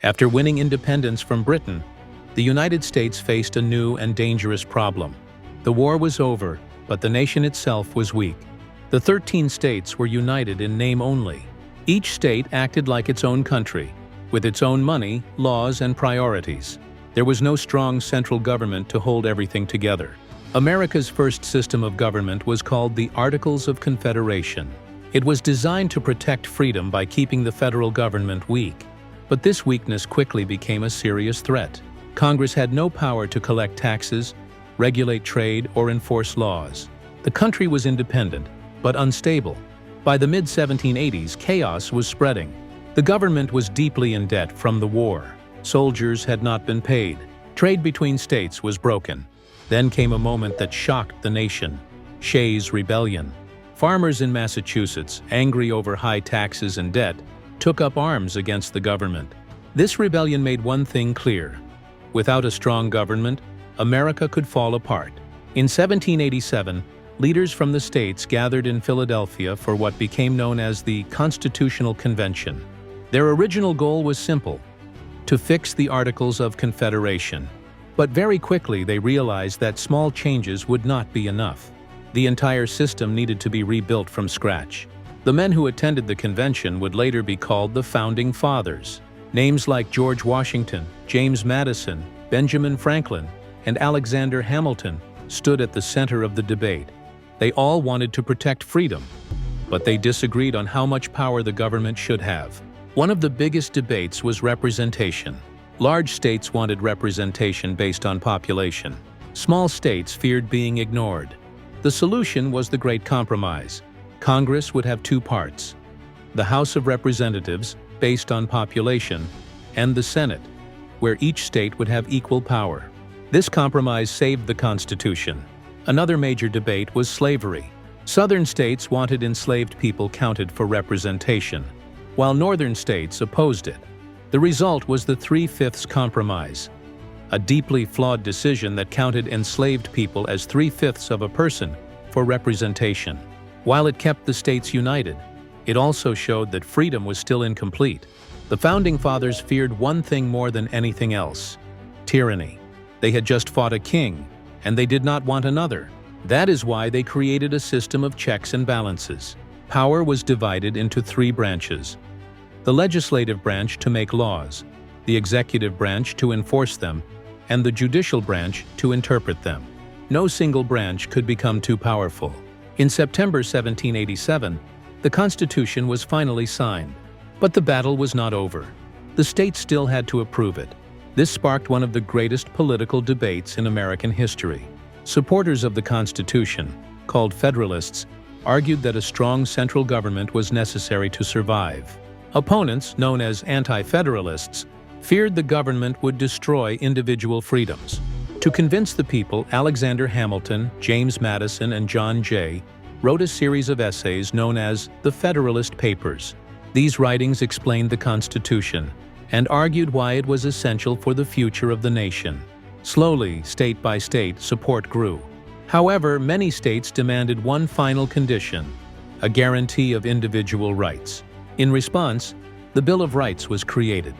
After winning independence from Britain, the United States faced a new and dangerous problem. The war was over, but the nation itself was weak. The 13 states were united in name only. Each state acted like its own country, with its own money, laws, and priorities. There was no strong central government to hold everything together. America's first system of government was called the Articles of Confederation. It was designed to protect freedom by keeping the federal government weak. But this weakness quickly became a serious threat. Congress had no power to collect taxes, regulate trade, or enforce laws. The country was independent, but unstable. By the mid-1780s, chaos was spreading. The government was deeply in debt from the war. Soldiers had not been paid. Trade between states was broken. Then came a moment that shocked the nation: Shays' Rebellion. Farmers in Massachusetts, angry over high taxes and debt, took up arms against the government. This rebellion made one thing clear: without a strong government, America could fall apart. In 1787, leaders from the states gathered in Philadelphia for what became known as the Constitutional Convention. Their original goal was simple: to fix the Articles of Confederation. But very quickly they realized that small changes would not be enough. The entire system needed to be rebuilt from scratch. The men who attended the convention would later be called the Founding Fathers. Names like George Washington, James Madison, Benjamin Franklin, and Alexander Hamilton stood at the center of the debate. They all wanted to protect freedom, but they disagreed on how much power the government should have. One of the biggest debates was representation. Large states wanted representation based on population. Small states feared being ignored. The solution was the Great Compromise. Congress would have two parts: the House of Representatives, based on population, and the Senate, where each state would have equal power. This compromise saved the Constitution. Another major debate was slavery. Southern states wanted enslaved people counted for representation, while northern states opposed it. The result was the 3/5 Compromise, a deeply flawed decision that counted enslaved people as 3/5 of a person for representation. While it kept the states united, it also showed that freedom was still incomplete. The Founding Fathers feared one thing more than anything else: tyranny. They had just fought a king, and they did not want another. That is why they created a system of checks and balances. Power was divided into three branches: the legislative branch to make laws, the executive branch to enforce them, and the judicial branch to interpret them. No single branch could become too powerful. In September 1787, the Constitution was finally signed. But the battle was not over. The states still had to approve it. This sparked one of the greatest political debates in American history. Supporters of the Constitution, called Federalists, argued that a strong central government was necessary to survive. Opponents, known as Anti-Federalists, feared the government would destroy individual freedoms. To convince the people, Alexander Hamilton, James Madison, and John Jay wrote a series of essays known as the Federalist Papers. These writings explained the Constitution and argued why it was essential for the future of the nation. Slowly, state by state, support grew. However, many states demanded one final condition: a guarantee of individual rights. In response, the Bill of Rights was created.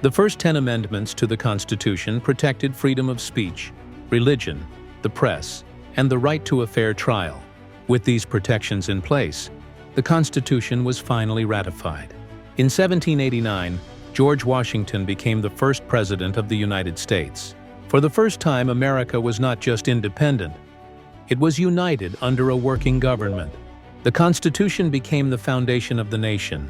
The first 10 amendments to the Constitution protected freedom of speech, religion, the press, and the right to a fair trial. With these protections in place, the Constitution was finally ratified. In 1789, George Washington became the first president of the United States. For the first time, America was not just independent, it was united under a working government. The Constitution became the foundation of the nation,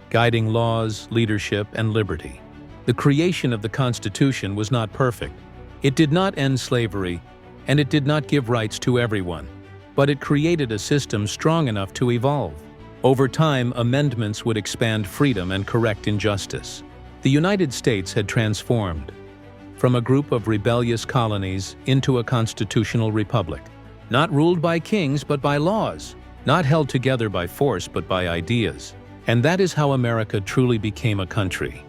guiding laws, leadership, and liberty. The creation of the Constitution was not perfect. It did not end slavery, and it did not give rights to everyone, but it created a system strong enough to evolve. Over time, amendments would expand freedom and correct injustice. The United States had transformed from a group of rebellious colonies into a constitutional republic, not ruled by kings but by laws, not held together by force but by ideas. And that is how America truly became a country.